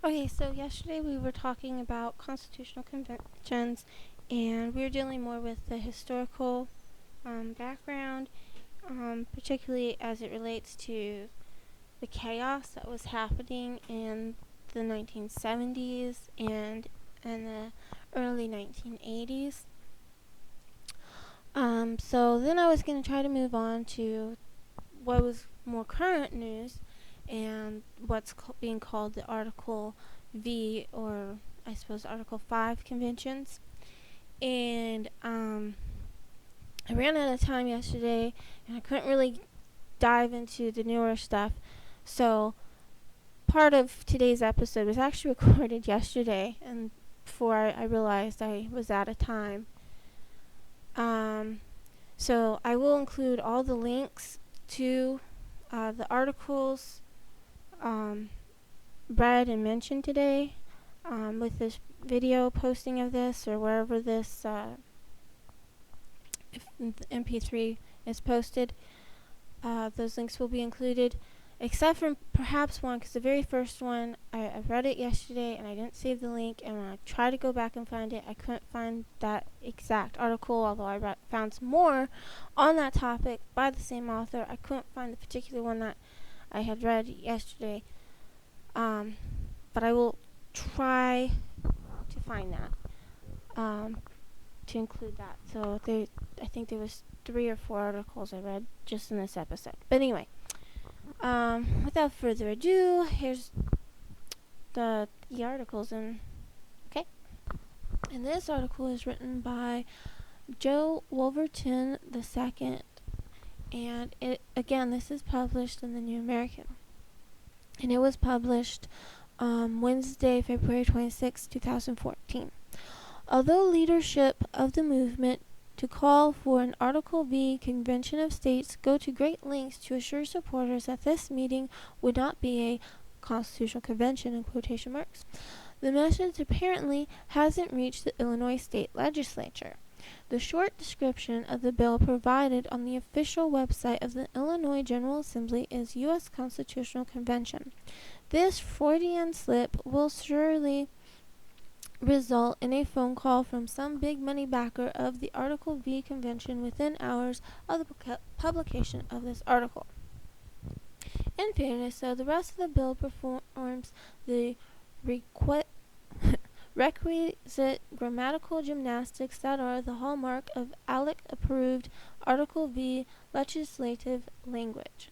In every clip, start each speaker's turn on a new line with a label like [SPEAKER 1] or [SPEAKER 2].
[SPEAKER 1] Okay, so yesterday we were talking about constitutional conventions, and we were dealing more with the historical background, particularly as it relates to the chaos that was happening in the 1970s and in the early 1980s. So then I was going to try to move on to what was more current news and what's being called the Article V, or I suppose Article 5 conventions. And I ran out of time yesterday and I couldn't really dive into the newer stuff. So part of today's episode was actually recorded yesterday, and before I realized I was out of time. So I will include all the links to the articles read and mentioned today with this video posting of this, or wherever this if the MP3 is posted. Those links will be included, except for perhaps one, because the very first one, I read it yesterday and I didn't save the link, and when I tried to go back and find it, I couldn't find that exact article, although I found some more on that topic by the same author. I couldn't find the particular one that I had read yesterday, but I will try to find that, to include that. So I think there was 3 or 4 articles I read just in this episode. But anyway, without further ado, here's the articles. And this article is written by Joe Wolverton II, and this is published in the New American, and it was published Wednesday, February 26, 2014. Although leadership of the movement to call for an Article V Convention of States go to great lengths to assure supporters that this meeting would not be a constitutional convention, in quotation marks, the message apparently hasn't reached the Illinois state legislature. The short description of the bill provided on the official website of the Illinois General Assembly is U.S. Constitutional Convention. This Freudian slip will surely result in a phone call from some big money backer of the Article V Convention within hours of the publication of this article. In fairness, though, the rest of the bill performs the requisite grammatical gymnastics that are the hallmark of ALEC-approved Article V legislative language.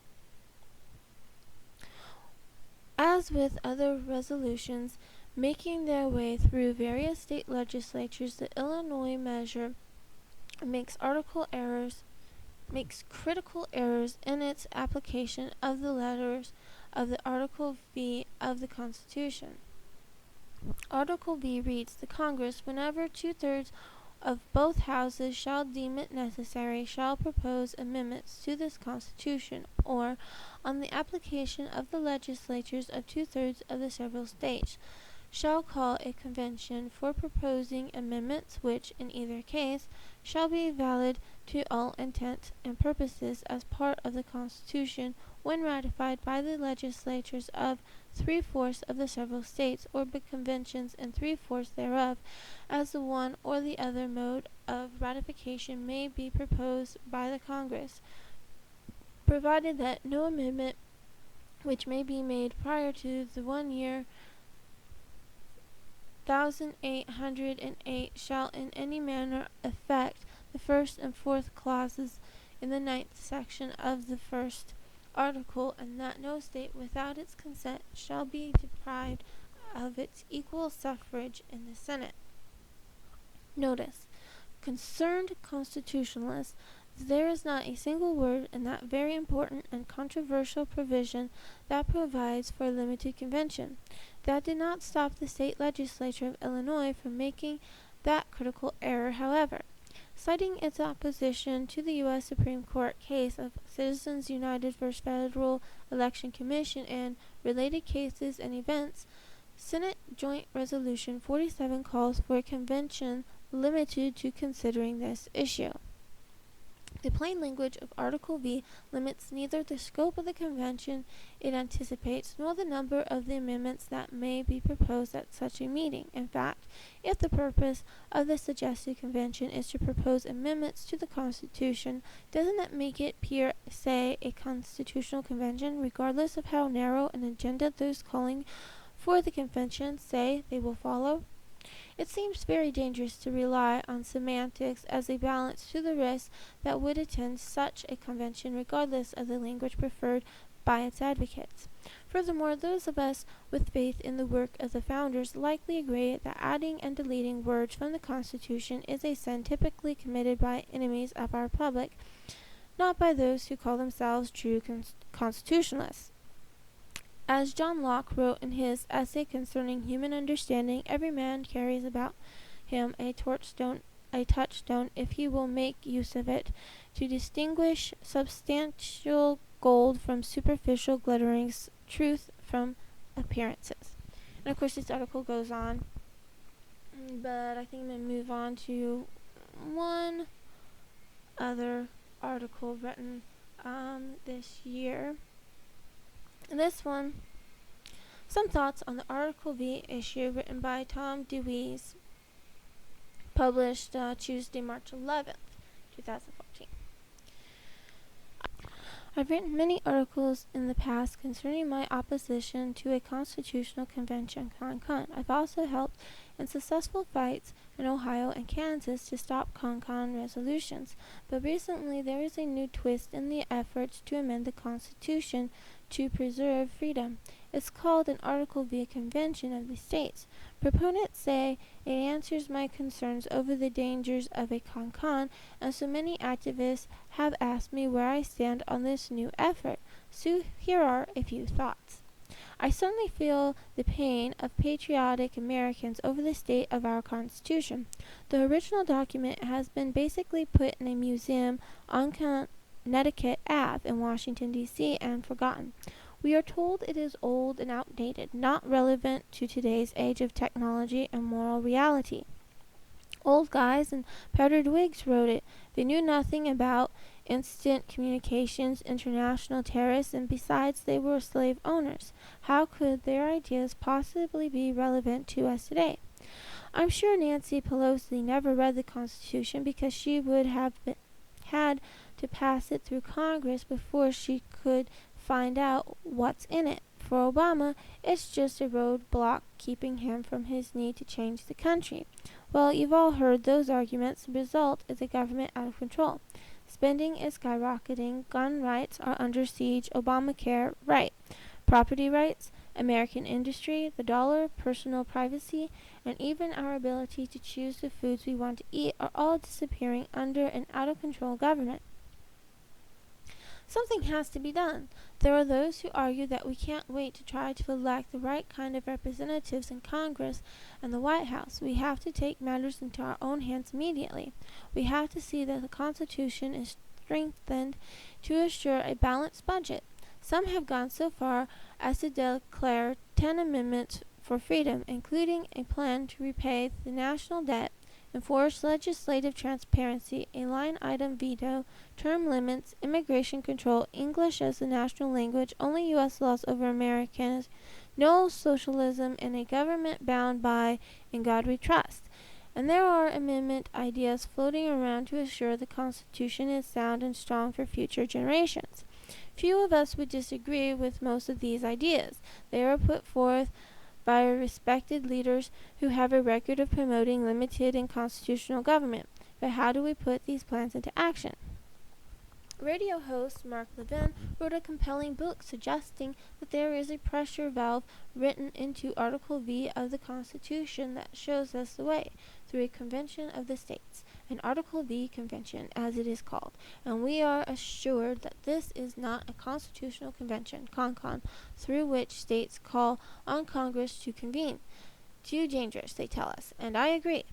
[SPEAKER 1] As with other resolutions making their way through various state legislatures, the Illinois measure makes critical errors in its application of the letters of the Article V of the Constitution. Article V reads, "The Congress, whenever 2/3 of both houses shall deem it necessary, shall propose amendments to this Constitution, or, on the application of the legislatures of 2/3 of the several states, shall call a convention for proposing amendments, which, in either case, shall be valid to all intents and purposes as part of the Constitution when ratified by the legislatures of 3/4 of the several states, or by conventions in 3/4 thereof, as the one or the other mode of ratification may be proposed by the Congress, provided that no amendment which may be made prior to the 1 year 1808 shall in any manner affect the first and fourth clauses in the 9th section of the first article, and that no state without its consent shall be deprived of its equal suffrage in the Senate." Notice, concerned constitutionalists, there is not a single word in that very important and controversial provision that provides for a limited convention. That did not stop the state legislature of Illinois from making that critical error, however. Citing its opposition to the U.S. Supreme Court case of Citizens United v. Federal Election Commission and related cases and events, Senate Joint Resolution 47 calls for a convention limited to considering this issue. The plain language of Article V limits neither the scope of the convention it anticipates nor the number of the amendments that may be proposed at such a meeting. In fact, if the purpose of the suggested convention is to propose amendments to the Constitution, doesn't that make it per se a constitutional convention, regardless of how narrow an agenda those calling for the convention say they will follow? It seems very dangerous to rely on semantics as a balance to the risks that would attend such a convention, regardless of the language preferred by its advocates. Furthermore, those of us with faith in the work of the founders likely agree that adding and deleting words from the Constitution is a sin typically committed by enemies of our republic, not by those who call themselves true constitutionalists. As John Locke wrote in his essay concerning human understanding, every man carries about him a touchstone if he will make use of it, to distinguish substantial gold from superficial glitterings, truth from appearances. And of course this article goes on, but I think I'm going to move on to one other article written this year. And this one, some thoughts on the Article V issue, written by Tom DeWeese, published Tuesday, March 11th, 2014. I've written many articles in the past concerning my opposition to a constitutional convention, CON-CON. I've also helped in successful fights in Ohio and Kansas to stop CON-CON resolutions. But recently there is a new twist in the efforts to amend the Constitution to preserve freedom. It's called an Article V Convention of the States. Proponents say it answers my concerns over the dangers of a CON-CON, and so many activists have asked me where I stand on this new effort. So here are a few thoughts. I certainly feel the pain of patriotic Americans over the state of our Constitution. The original document has been basically put in a museum on Connecticut Ave in Washington, D.C. and forgotten. We are told it is old and outdated, not relevant to today's age of technology and moral reality. Old guys in powdered wigs wrote it. They knew nothing about instant communications, international terrorists, and besides they were slave owners. How could their ideas possibly be relevant to us today? I'm sure Nancy Pelosi never read the Constitution because she would have had to pass it through Congress before she could find out what's in it. For Obama, it's just a roadblock keeping him from his need to change the country. Well, you've all heard those arguments. The result is a government out of control. Spending is skyrocketing, gun rights are under siege, Obamacare, right. Property rights, American industry, the dollar, personal privacy, and even our ability to choose the foods we want to eat are all disappearing under an out-of-control government. Something has to be done. There are those who argue that we can't wait to try to elect the right kind of representatives in Congress and the White House. We have to take matters into our own hands immediately. We have to see that the Constitution is strengthened to assure a balanced budget. Some have gone so far as to declare 10 amendments for freedom, including a plan to repay the national debt, enforce legislative transparency, a line-item veto, term limits, immigration control, English as the national language, only U.S. laws over Americans, no socialism, and a government bound by "In God We Trust." And there are amendment ideas floating around to assure the Constitution is sound and strong for future generations. Few of us would disagree with most of these ideas. They are put forth by respected leaders who have a record of promoting limited and constitutional government. But how do we put these plans into action? Radio host Mark Levin wrote a compelling book suggesting that there is a pressure valve written into Article V of the Constitution that shows us the way, through a convention of the states, an Article V convention as it is called, and we are assured that this is not a constitutional convention, CON-CON, through which states call on Congress to convene. Too dangerous, they tell us, and I agree.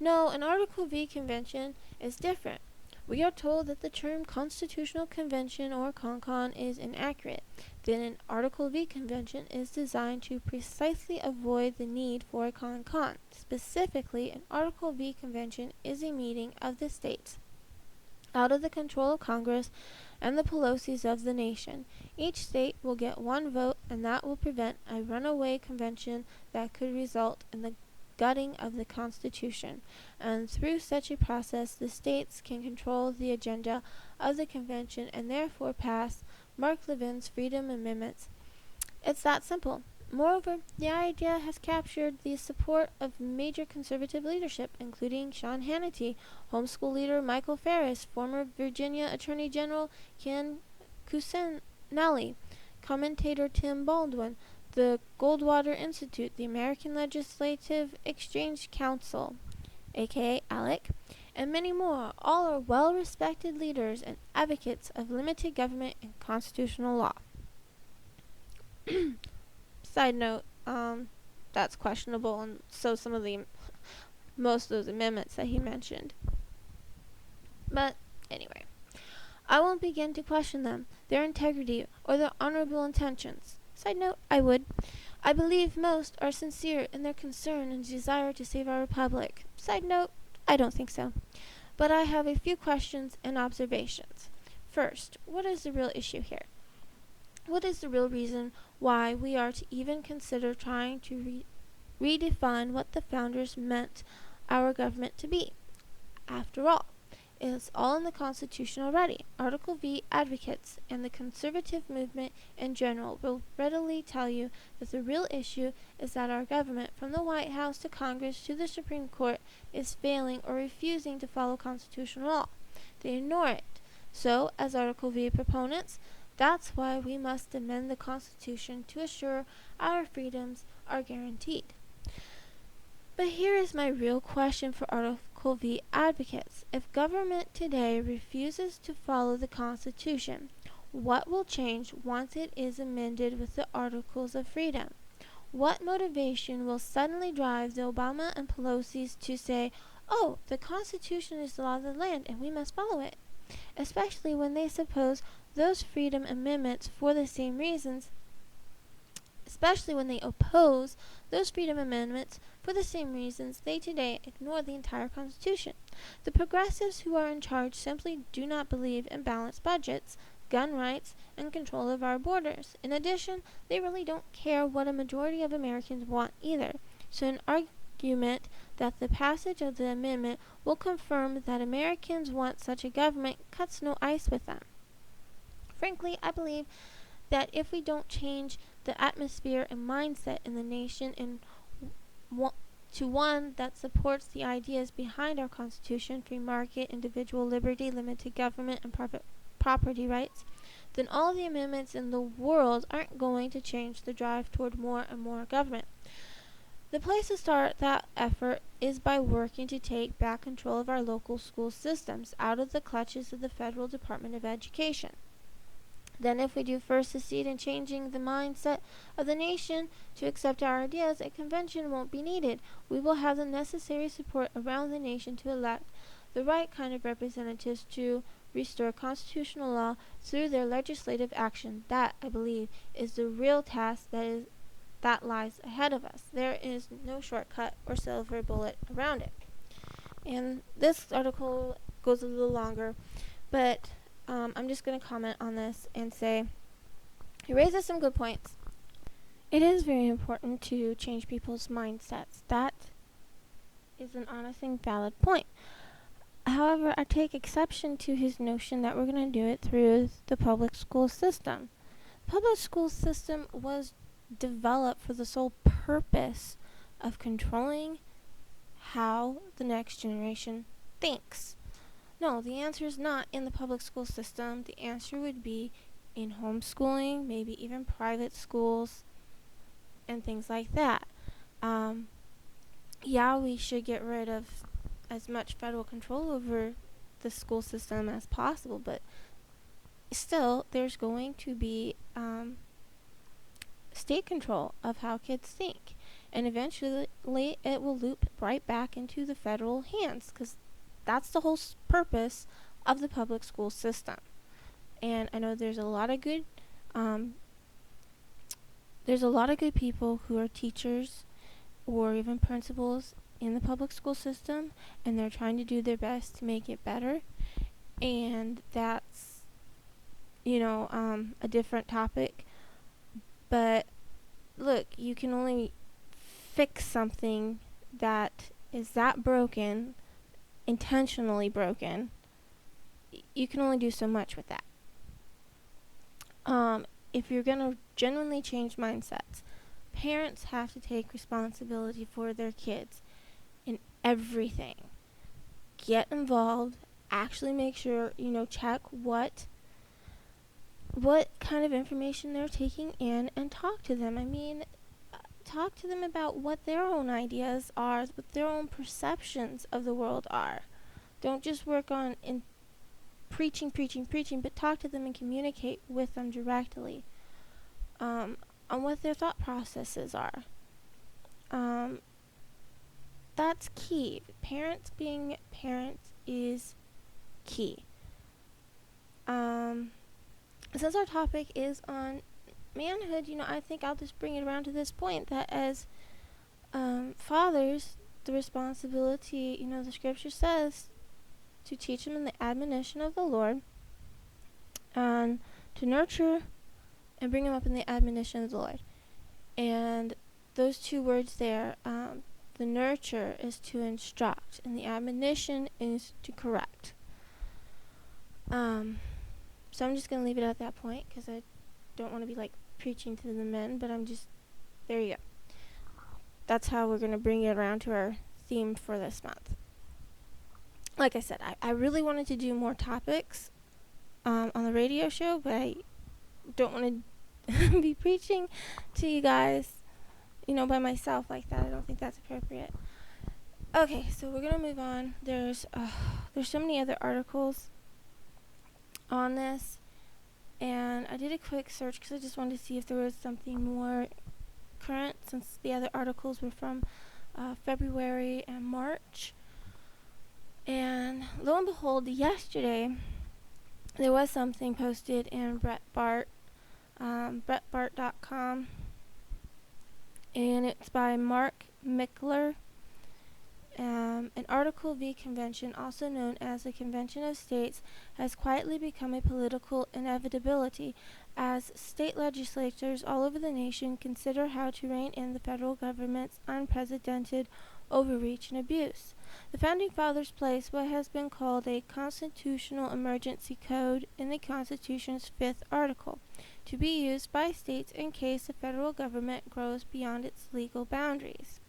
[SPEAKER 1] No, an Article V convention is different. We are told that the term Constitutional Convention or CON-CON is inaccurate. Then an Article V convention is designed to precisely avoid the need for a CON-CON. Specifically, an Article V convention is a meeting of the states out of the control of Congress and the Pelosi's of the nation. Each state will get one vote, and that will prevent a runaway convention that could result in the gutting of the Constitution. And through such a process, the states can control the agenda of the convention and therefore pass Mark Levin's Freedom Amendments. It's that simple. Moreover, the idea has captured the support of major conservative leadership, including Sean Hannity, homeschool leader Michael Farris, former Virginia Attorney General Ken Cuccinelli, commentator Tim Baldwin, the Goldwater Institute, the American Legislative Exchange Council, aka ALEC, and many more. All are well-respected leaders and advocates of limited government and constitutional law. Side note, that's questionable, and so most of those amendments that he mentioned. But anyway, I won't begin to question them, their integrity, or their honorable intentions. Side note, I would. I believe most are sincere in their concern and desire to save our republic. Side note, I don't think so. But I have a few questions and observations. First, what is the real issue here? What is the real reason why we are to even consider trying to redefine what the founders meant our government to be? After all, it is all in the Constitution already. Article V advocates and the conservative movement in general will readily tell you that the real issue is that our government, from the White House to Congress to the Supreme Court, is failing or refusing to follow constitutional law. They ignore it. So, as Article V proponents, that's why we must amend the Constitution to assure our freedoms are guaranteed. But here is my real question for Article V advocates. If government today refuses to follow the Constitution, what will change once it is amended with the Articles of Freedom? What motivation will suddenly drive the Obama and Pelosi's to say, oh, the Constitution is the law of the land and we must follow it? Especially when they suppose those freedom amendments for the same reasons, they today ignore the entire Constitution. The progressives who are in charge simply do not believe in balanced budgets, gun rights, and control of our borders. In addition, they really don't care what a majority of Americans want either. So an argument that the passage of the amendment will confirm that Americans want such a government cuts no ice with them. Frankly, I believe that if we don't change the atmosphere and mindset in the nation to one that supports the ideas behind our Constitution, free market, individual liberty, limited government, and private property rights, then all the amendments in the world aren't going to change the drive toward more and more government. The place to start that effort is by working to take back control of our local school systems out of the clutches of the Federal Department of Education. Then if we do first succeed in changing the mindset of the nation to accept our ideas, a convention won't be needed. We will have the necessary support around the nation to elect the right kind of representatives to restore constitutional law through their legislative action. That, I believe, is the real task that lies ahead of us. There is no shortcut or silver bullet around it. And this article goes a little longer, but I'm just going to comment on this and say he raises some good points. It is very important to change people's mindsets. That is an honest and valid point. However, I take exception to his notion that we're going to do it through the public school system. The public school system was developed for the sole purpose of controlling how the next generation thinks. No, the answer is not in the public school system. The answer would be in homeschooling, maybe even private schools, and things like that. We should get rid of as much federal control over the school system as possible, but still, there's going to be state control of how kids think. And eventually, it will loop right back into the federal hands, because that's the whole purpose of the public school system. And I know there's a lot of good people who are teachers or even principals in the public school system, and they're trying to do their best to make it better. and that's, a different topic. But look, you can only fix something that is that broken, intentionally broken. You can only do so much with that. If you're going to genuinely change mindsets, parents have to take responsibility for their kids in everything. Get involved, actually make sure, check what kind of information they're taking in, and talk to them. Talk to them about what their own ideas are, what their own perceptions of the world are. Don't just work on preaching, but talk to them and communicate with them directly on what their thought processes are. That's key. Parents being parents is key. Since our topic is on manhood, I think I'll just bring it around to this point that as fathers, the responsibility, the scripture says to teach them in the admonition of the Lord, and to nurture and bring them up in the admonition of the Lord. And those two words there, the nurture is to instruct, and the admonition is to correct. So I'm just going to leave it at that point, because I don't want to be preaching to the men, but there you go. That's how we're going to bring it around to our theme for this month. Like I said, I really wanted to do more topics on the radio show, but I don't want to be preaching to you guys, by myself like that. I don't think that's appropriate. Okay, so we're going to move on. There's so many other articles on this, and I did a quick search because I just wanted to see if there was something more current, since the other articles were from February and March. And lo and behold, yesterday there was something posted in breitbart.com, and it's by Mark Mickler. An article v. convention, also known as the Convention of States, has quietly become a political inevitability as state legislatures all over the nation consider how to rein in the federal government's unprecedented overreach and abuse. The Founding Fathers placed what has been called a constitutional emergency code in the Constitution's 5th article, to be used by states in case the federal government grows beyond its legal boundaries.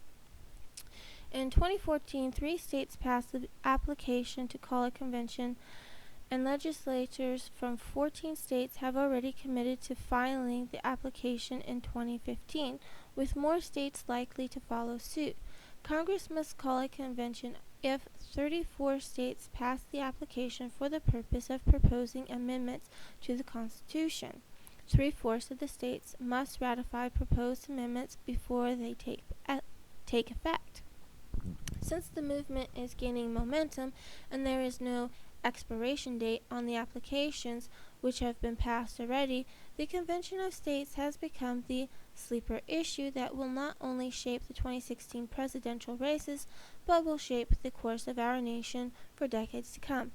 [SPEAKER 1] In 2014, 3 states passed the application to call a convention, and legislatures from 14 states have already committed to filing the application in 2015, with more states likely to follow suit. Congress must call a convention if 34 states pass the application for the purpose of proposing amendments to the Constitution. 3/4 of the states must ratify proposed amendments before they take effect. Since the movement is gaining momentum and there is no expiration date on the applications which have been passed already, the Convention of States has become the sleeper issue that will not only shape the 2016 presidential races, but will shape the course of our nation for decades to come.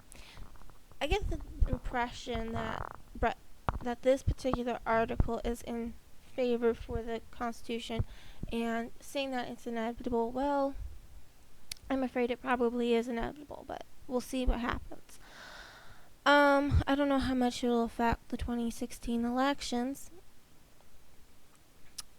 [SPEAKER 1] I get the impression that this particular article is in favor for the Constitution, and saying that it's inevitable, well, I'm afraid it probably is inevitable, but we'll see what happens. I don't know how much it'll affect the 2016 elections,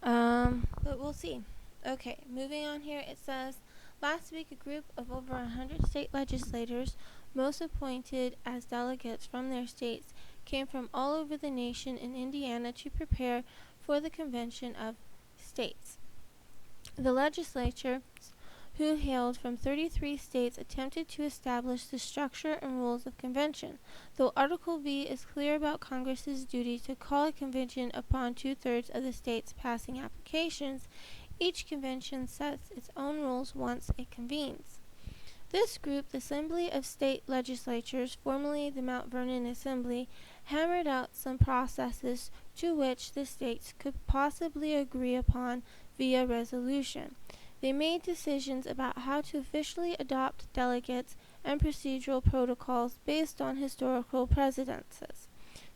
[SPEAKER 1] but we'll see. Okay, moving on here, it says, last week a group of over 100 state legislators, most appointed as delegates from their states, came from all over the nation in Indiana to prepare for the Convention of States. The legislatures, who hailed from 33 states, attempted to establish the structure and rules of convention. Though Article V is clear about Congress's duty to call a convention upon 2/3 of the states passing applications, each convention sets its own rules once it convenes. This group, the Assembly of State Legislatures, formerly the Mount Vernon Assembly, hammered out some processes to which the states could possibly agree upon via resolution. They made decisions about how to officially adopt delegates and procedural protocols based on historical precedences.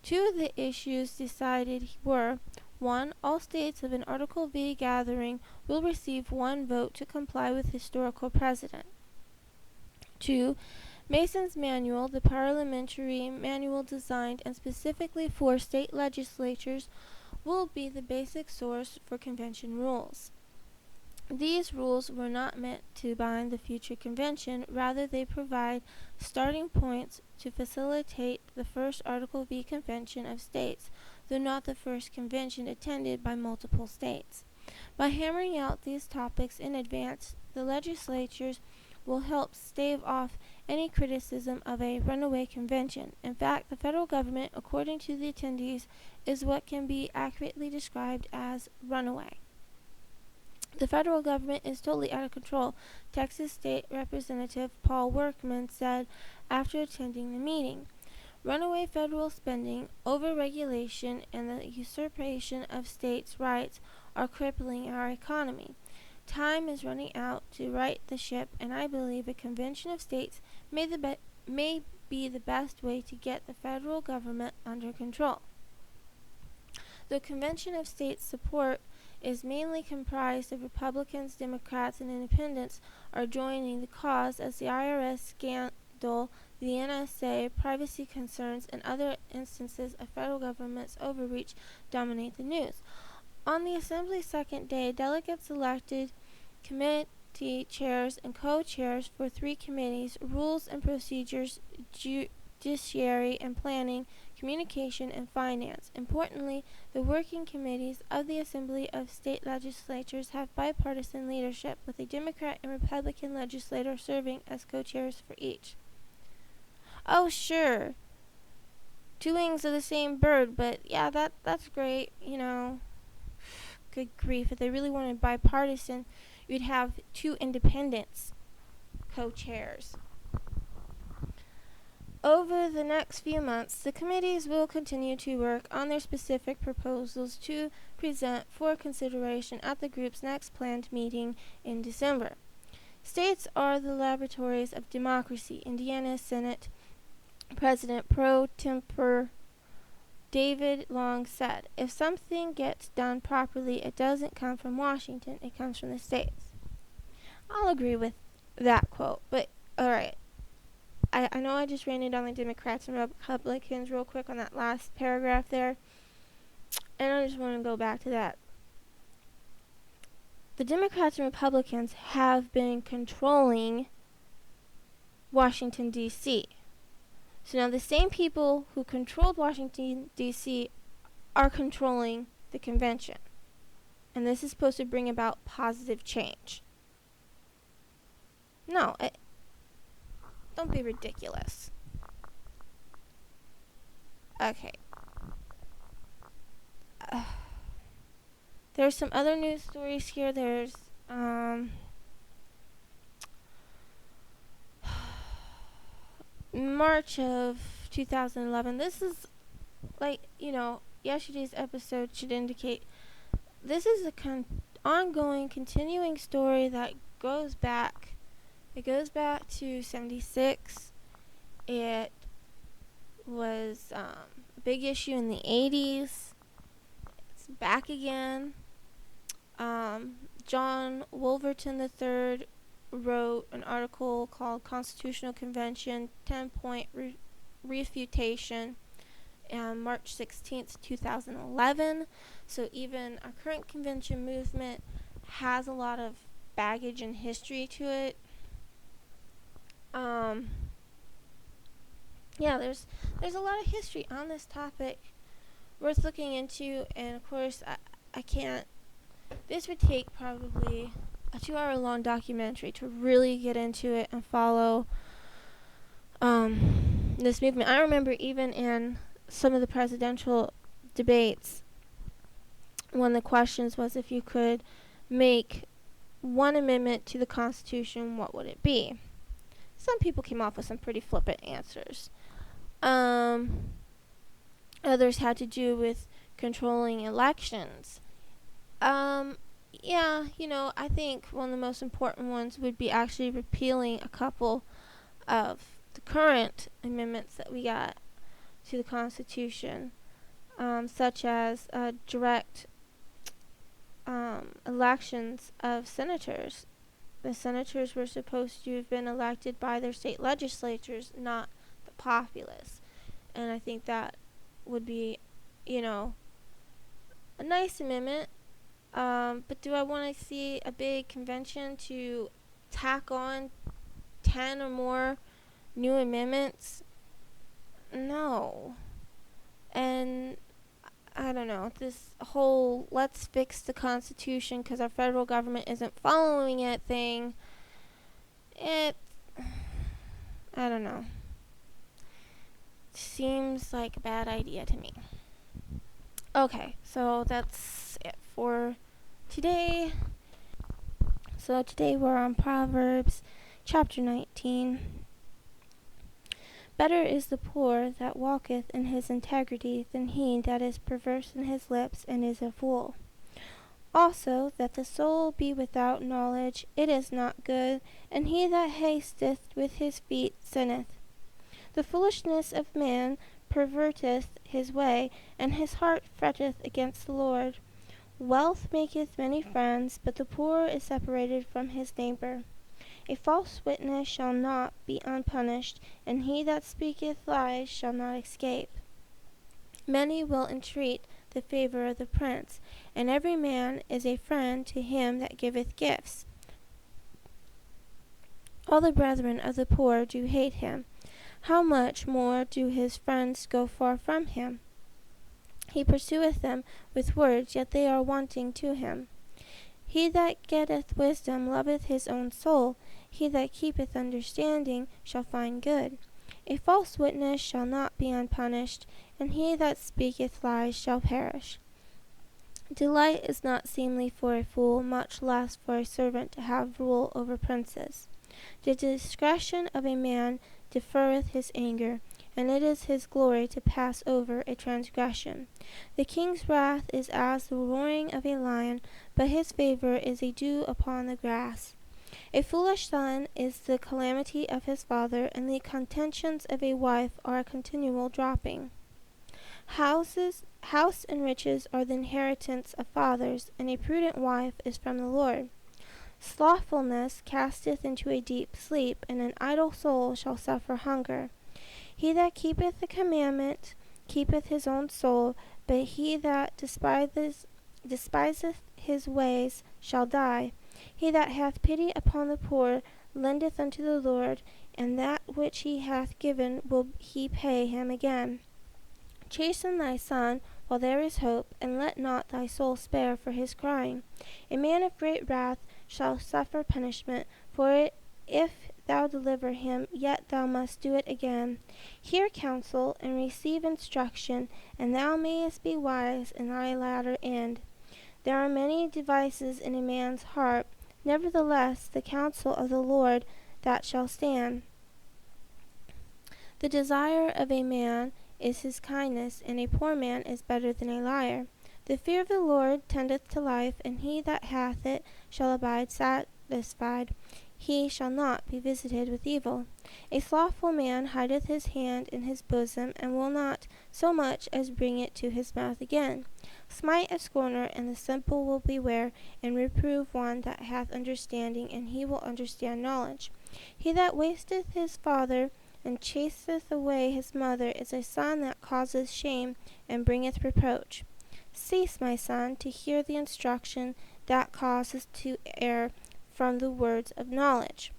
[SPEAKER 1] Two of the issues decided were: 1. All states of an Article V gathering will receive one vote to comply with historical precedent. 2. Mason's Manual, the parliamentary manual designed and specifically for state legislatures, will be the basic source for convention rules. These rules were not meant to bind the future convention, rather they provide starting points to facilitate the first Article V convention of states, though not the first convention attended by multiple states. By hammering out these topics in advance, the legislatures will help stave off any criticism of a runaway convention. In fact, the federal government, according to the attendees, is what can be accurately described as runaway. The federal government is totally out of control, Texas State Representative Paul Workman said after attending the meeting. Runaway federal spending, overregulation, and the usurpation of states' rights are crippling our economy. Time is running out to right the ship, and I believe a convention of states may be the best way to get the federal government under control. The convention of states support is mainly comprised of Republicans, Democrats, and Independents are joining the cause as the IRS scandal, the NSA, privacy concerns, and other instances of federal government's overreach dominate the news. On the Assembly's second day, delegates elected committee chairs and co-chairs for three committees: Rules and Procedures, Judiciary and Planning, Communication, and Finance. Importantly, the working committees of the Assembly of State Legislatures have bipartisan leadership, with a Democrat and Republican legislator serving as co-chairs for each. Oh, sure. Two wings of the same bird, but yeah, that's great, Good grief, if they really wanted bipartisan, you'd have two independents co-chairs. Over the next few months, the committees will continue to work on their specific proposals to present for consideration at the group's next planned meeting in December. States are the laboratories of democracy. Indiana Senate President pro tempore David Long said, "If something gets done properly, it doesn't come from Washington, it comes from the states." I'll agree with that quote, but alright. I know I just ranted on the Democrats and Republicans real quick on that last paragraph there, and I just want to go back to that. The Democrats and Republicans have been controlling Washington, D.C. So now the same people who controlled Washington, D.C. are controlling the convention. And this is supposed to bring about positive change. No, don't be ridiculous. Okay. There's some other news stories here. There's, March of 2011. This is, yesterday's episode should indicate this is a ongoing, continuing story that goes back. It goes back to 76. It was a big issue in the 80s. It's back again. John Wolverton III wrote an article called Constitutional Convention 10-Point Refutation on March 16th, 2011. So even our current convention movement has a lot of baggage and history to it. There's a lot of history on this topic worth looking into, and of course I can't. This would take probably a 2-hour-long documentary to really get into it and follow this movement. I remember even in some of the presidential debates, one of the questions was, if you could make one amendment to the Constitution, what would it be? Some people came off with some pretty flippant answers. Others had to do with controlling elections. I think one of the most important ones would be actually repealing a couple of the current amendments that we got to the Constitution, such as direct elections of senators. The senators were supposed to have been elected by their state legislatures, not the populace. And I think that would be, a nice amendment. But do I want to see a big convention to tack on 10 or more new amendments? No. And I don't know, this whole let's fix the Constitution because our federal government isn't following it thing, I don't know. Seems like a bad idea to me. Okay, so that's it for today. So today we're on Proverbs chapter 19. Better is the poor that walketh in his integrity than he that is perverse in his lips and is a fool. Also, that the soul be without knowledge, it is not good, and he that hasteth with his feet sinneth. The foolishness of man perverteth his way, and his heart fretteth against the Lord. Wealth maketh many friends, but the poor is separated from his neighbor. A false witness shall not be unpunished, and he that speaketh lies shall not escape. Many will entreat the favor of the prince, and every man is a friend to him that giveth gifts. All the brethren of the poor do hate him. How much more do his friends go far from him? He pursueth them with words, yet they are wanting to him. He that getteth wisdom loveth his own soul. He that keepeth understanding shall find good. A false witness shall not be unpunished, and he that speaketh lies shall perish. Delight is not seemly for a fool, much less for a servant to have rule over princes. The discretion of a man deferreth his anger, and it is his glory to pass over a transgression. The king's wrath is as the roaring of a lion, but his favor is a dew upon the grass. A foolish son is the calamity of his father, and the contentions of a wife are a continual dropping. House and riches are the inheritance of fathers, and a prudent wife is from the Lord. Slothfulness casteth into a deep sleep, and an idle soul shall suffer hunger. He that keepeth the commandment keepeth his own soul, but he that despiseth his ways shall die. He that hath pity upon the poor lendeth unto the Lord, and that which he hath given will he pay him again. Chasten thy son while there is hope, and let not thy soul spare for his crying. A man of great wrath shall suffer punishment, for if thou deliver him, yet thou must do it again. Hear counsel, and receive instruction, and thou mayest be wise in thy latter end. There are many devices in a man's heart, nevertheless the counsel of the Lord that shall stand. The desire of a man is his kindness, and a poor man is better than a liar. The fear of the Lord tendeth to life, and he that hath it shall abide satisfied. He shall not be visited with evil. A slothful man hideth his hand in his bosom, and will not so much as bring it to his mouth again. Smite a scorner, and the simple will beware, and reprove one that hath understanding, and he will understand knowledge. He that wasteth his father, and chaseth away his mother, is a son that causeth shame, and bringeth reproach. Cease, my son, to hear the instruction that causeth to err from the words of knowledge.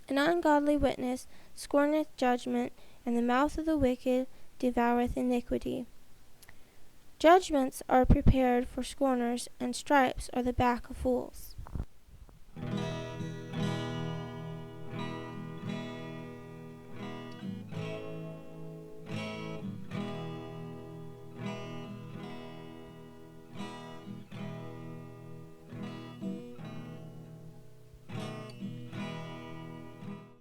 [SPEAKER 1] An ungodly witness scorneth judgment, and the mouth of the wicked devoureth iniquity. Judgments are prepared for scorners, and stripes are the back of fools.